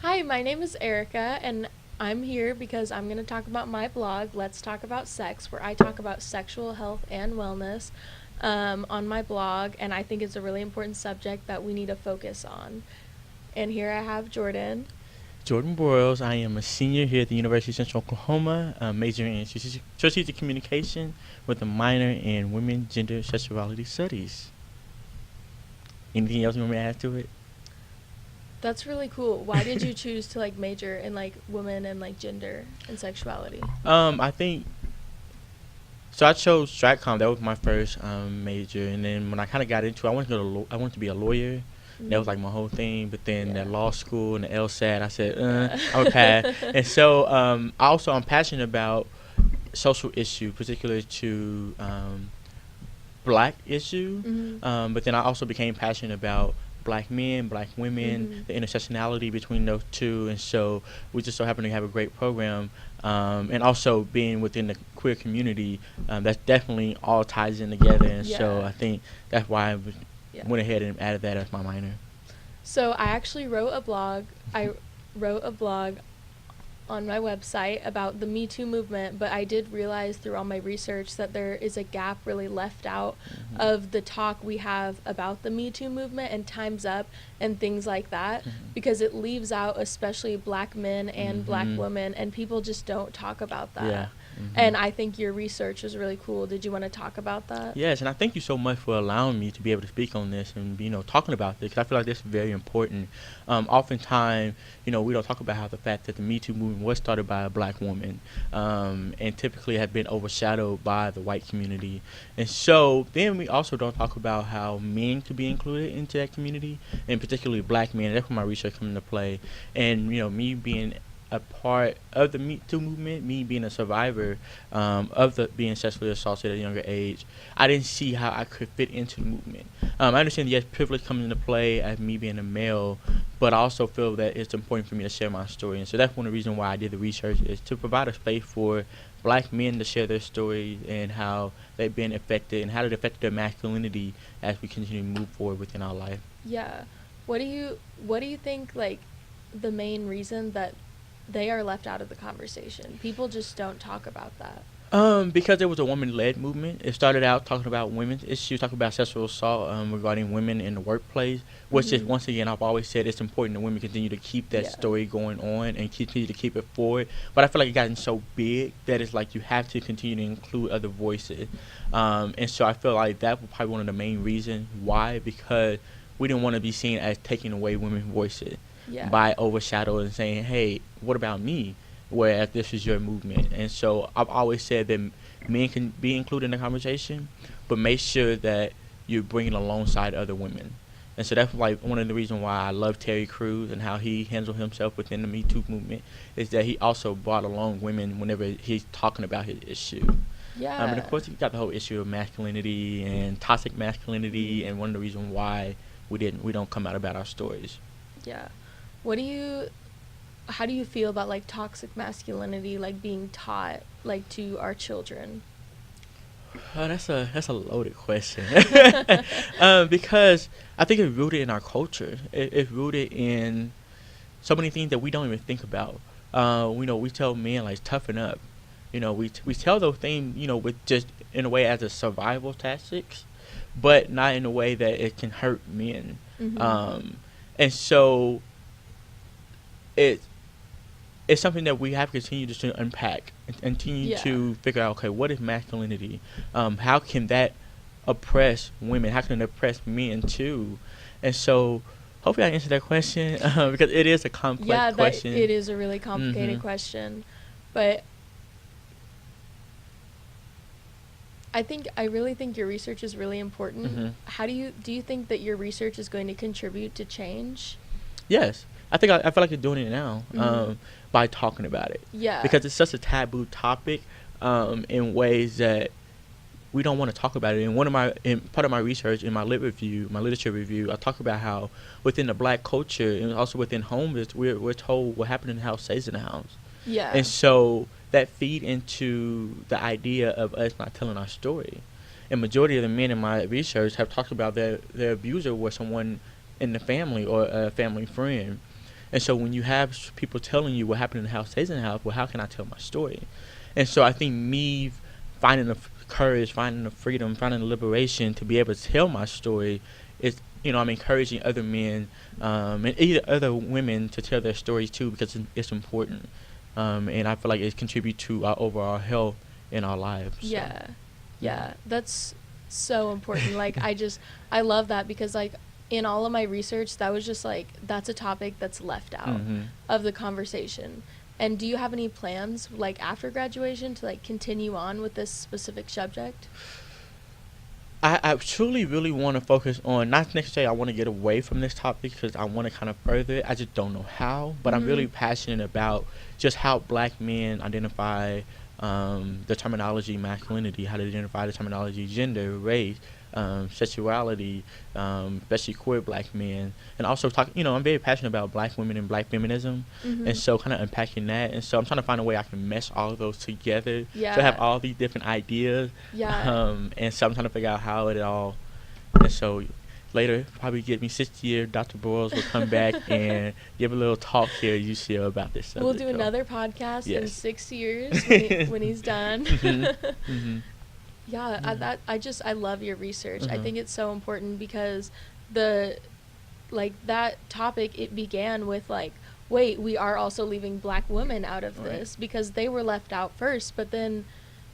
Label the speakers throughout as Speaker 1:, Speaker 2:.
Speaker 1: Hi, my name is Erica, and I'm here because I'm going to talk about my blog, Let's Talk About Sex, where I talk about sexual health and wellness on my blog, and I think it's a really important subject that we need to focus on. And here I have Jordan.
Speaker 2: Jordan Broiles. I am a senior here at the University of Central Oklahoma, majoring in strategic communication with a minor in women, gender, sexuality studies. Anything else you want me to add to it?
Speaker 1: That's really cool. Why did you choose to major in women and gender and sexuality?
Speaker 2: I think so. I chose Stratcom. That was my first major, and then when I kind of got into it, I wanted to be a lawyer. That was
Speaker 1: Mm.
Speaker 2: like my whole thing. But then
Speaker 1: Yeah.
Speaker 2: that law school and the LSAT, I said,
Speaker 1: Yeah.
Speaker 2: I would pass. And so I'm passionate about social issue, particularly to black issue.
Speaker 1: Mhm.
Speaker 2: But then I also became passionate about black men, black women,
Speaker 1: Mhm.
Speaker 2: the intersectionality between those two, and so we just so happen to have a great program. And also being within the queer community, that definitely all ties in together. And so
Speaker 1: Yeah.
Speaker 2: I think that's why
Speaker 1: Yeah.
Speaker 2: went ahead and added that as my minor.
Speaker 1: So I actually wrote a blog. I wrote a blog on my website about the Me Too movement, but I did realize through all my research that there is a gap really left out
Speaker 2: Mm-hmm.
Speaker 1: of the talk we have about the Me Too movement and Time's Up and things like that,
Speaker 2: Mm-hmm.
Speaker 1: because it leaves out especially black men and black
Speaker 2: Mm-hmm.
Speaker 1: women, and people just don't talk about
Speaker 2: Yeah.
Speaker 1: that.
Speaker 2: Mm-hmm.
Speaker 1: And I think your research was really cool. Did you want to talk about that?
Speaker 2: Yes, and I thank you so much for allowing me to be able to speak on this and talking about this because I feel like this is very important. Oftentimes, we don't talk about how the fact that the Me Too movement was started by a black woman, and typically have been overshadowed by the white community, and so then we also don't talk about how men could be included into that community, and particularly black men. That's where my research comes into play, and me being a part of the Me Too movement, me being a survivor of the being sexually assaulted at a younger age, I didn't see how I could fit into the movement. I understand yes, privilege comes into play as me being a male, but I also feel that it's important for me to share my story, and so that's one of the reasons why I did the research is to provide a space for black men to share their stories and how they've been affected and how it affected their masculinity as we continue to move forward within our life.
Speaker 1: Yeah. What do you think the main reason that they are left out of the conversation? People just don't talk about that.
Speaker 2: Because it was a woman-led movement. It started out talking about women's issues, talking about sexual assault regarding women in the workplace, which is
Speaker 1: Mhm.
Speaker 2: once again I've always said it's important that women continue to keep that
Speaker 1: Yeah.
Speaker 2: story going on and continue to keep it forward. But I feel like it gotten so big that it's like you have to continue to include other voices, and so I feel like that was probably one of the main reasons why because we didn't want to be seen as taking away women's voices
Speaker 1: Yeah.
Speaker 2: by overshadowing and saying, "Hey, what about me?" Whereas this is your movement. And so I've always said that men can be included in the conversation, but make sure that you're bringing alongside other women. And so that's like one of the reasons why I love Terry Crews and how he handled himself within the Me Too movement is that he also brought along women whenever he's talking about his issue. And of
Speaker 1: Yeah.
Speaker 2: course, you got the whole issue of masculinity and toxic masculinity,
Speaker 1: Mhm.
Speaker 2: and one of the reasons why we don't come out about our stories.
Speaker 1: Yeah. What do you how do you feel about toxic masculinity being taught to our children?
Speaker 2: Oh, that's a loaded question. Because I think it's rooted in our culture. It's rooted in so many things that we don't even think about. We tell men like toughen up. We tell those things with just in a way as a survival tactics, but not in a way that it can hurt men.
Speaker 1: Mhm.
Speaker 2: Um, and so it it's something that we have to continue to unpack and continue
Speaker 1: Yeah.
Speaker 2: to figure out. Okay, what is masculinity? How can that oppress women? How can it oppress men too? And so, hopefully, I answered that question because it is a complex
Speaker 1: Yeah, that
Speaker 2: question.
Speaker 1: it is a really
Speaker 2: Mm-hmm.
Speaker 1: complicated question, but I really think your research is really important.
Speaker 2: Mm-hmm.
Speaker 1: Do you think that your research is going to contribute to change?
Speaker 2: Yes, I feel like you're doing it now
Speaker 1: Mhm.
Speaker 2: by talking about it
Speaker 1: Yeah.
Speaker 2: because it's such a taboo topic in ways that we don't want to talk about it. And in part of my research in my my literature review, I talk about how within the black culture and also within homes, we're told what happened in the house stays in the house,
Speaker 1: Yeah.
Speaker 2: and so that feed into the idea of us not telling our story. And majority of the men in my research have talked about their abuser was someone in the family or a family friend, And so when you have people telling you what happened in the house stays in the house, well, how can I tell my story? And so I think me finding the courage, finding the freedom, finding the liberation to be able to tell my story is, I'm encouraging other men, and either other women to tell their stories too, because it's important. And I feel like it contributes to our overall health in our lives. So,
Speaker 1: Yeah. Yeah, that's so important. Like I love that because like in all of my research that was just like that's a topic that's left out
Speaker 2: hmm
Speaker 1: of the conversation. And do you have any plans like after graduation to like continue on with this specific subject?
Speaker 2: I truly really want to focus on, not necessarily I want to get away from this topic because I want to kind of further it. I just don't know how, but I'm really
Speaker 1: Mhm.
Speaker 2: passionate about just how black men identify the terminology masculinity, how to identify the terminology gender, race, sexuality, especially queer black men, and also talk. I'm very passionate about black women and black feminism, and
Speaker 1: Mhm.
Speaker 2: so kind of unpacking that. And so I'm trying to find a way I can mesh all of those together. So I have
Speaker 1: Yeah.
Speaker 2: all these different ideas,
Speaker 1: Yeah.
Speaker 2: and so I'm trying to figure out how it all. And so later, probably get me 6 year Dr. Broiles will come back and give a little talk here at UCL about this
Speaker 1: We'll
Speaker 2: subject.
Speaker 1: do
Speaker 2: So
Speaker 1: another podcast in
Speaker 2: yes.
Speaker 1: 6 years when he's done.
Speaker 2: mhm. Mhm.
Speaker 1: Yeah,
Speaker 2: Yeah.
Speaker 1: I love your research. I
Speaker 2: Mhm.
Speaker 1: think it's so important because the like that topic it began with like wait, we are also leaving black women out of
Speaker 2: Right.
Speaker 1: this because they were left out first, but then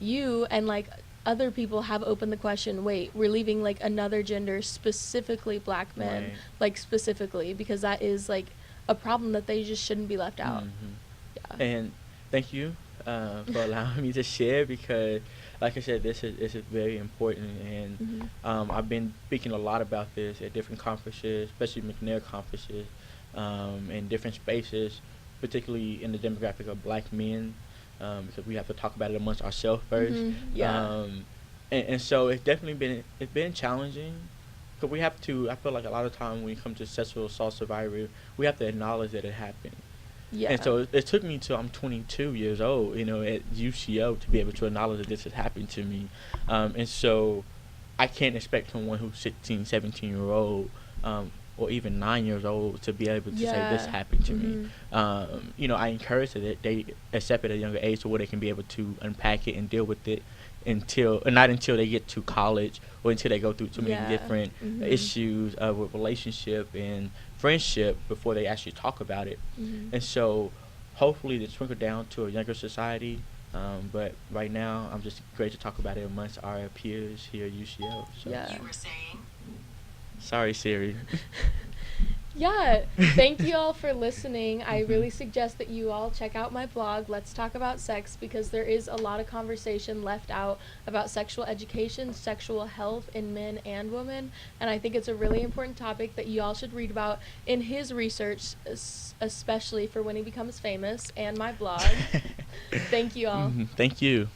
Speaker 1: you and like other people have opened the question, wait, we're leaving like another gender, specifically black men,
Speaker 2: Right.
Speaker 1: like specifically because that is like a problem that they just shouldn't be left out.
Speaker 2: Mhm.
Speaker 1: Yeah.
Speaker 2: And thank you for allowing me to share because, like I said, this is very important, and
Speaker 1: Mhm.
Speaker 2: I've been speaking a lot about this at different conferences, especially McNair conferences, in different spaces, particularly in the demographic of black men, because we have to talk about it amongst ourselves first.
Speaker 1: Mhm. Yeah.
Speaker 2: Um, and so it's been challenging. Cause we have to. I feel like a lot of time when it comes to sexual assault survivor, we have to acknowledge that it happened. And
Speaker 1: Yeah.
Speaker 2: so it took me till I'm 22 years old, at UCO to be able to acknowledge that this has happened to me. And so I can't expect someone who's 16, 17-year old, or even 9 years old to be able to say this
Speaker 1: Yeah.
Speaker 2: happened to me.
Speaker 1: Mhm.
Speaker 2: I encourage that they accept it at a younger age to where they can be able to unpack it and deal with it not until they get to college or until they go through too many
Speaker 1: Yeah.
Speaker 2: different
Speaker 1: Mhm.
Speaker 2: issues with relationship and friendship before they actually talk about it.
Speaker 1: Mhm.
Speaker 2: And so hopefully they trickle down to a younger society. But right now, I'm just great to talk about it amongst our peers here at UCL. So
Speaker 1: Yeah.
Speaker 2: sorry, Siri.
Speaker 1: Yeah, thank you all for listening. I
Speaker 2: Mhm.
Speaker 1: really suggest that you all check out my blog, Let's Talk About Sex, because there is a lot of conversation left out about sexual education, sexual health in men and women, and I think it's a really important topic that you all should read about in his research, especially for when he becomes famous, and my blog. Thank you all.
Speaker 2: Thank you.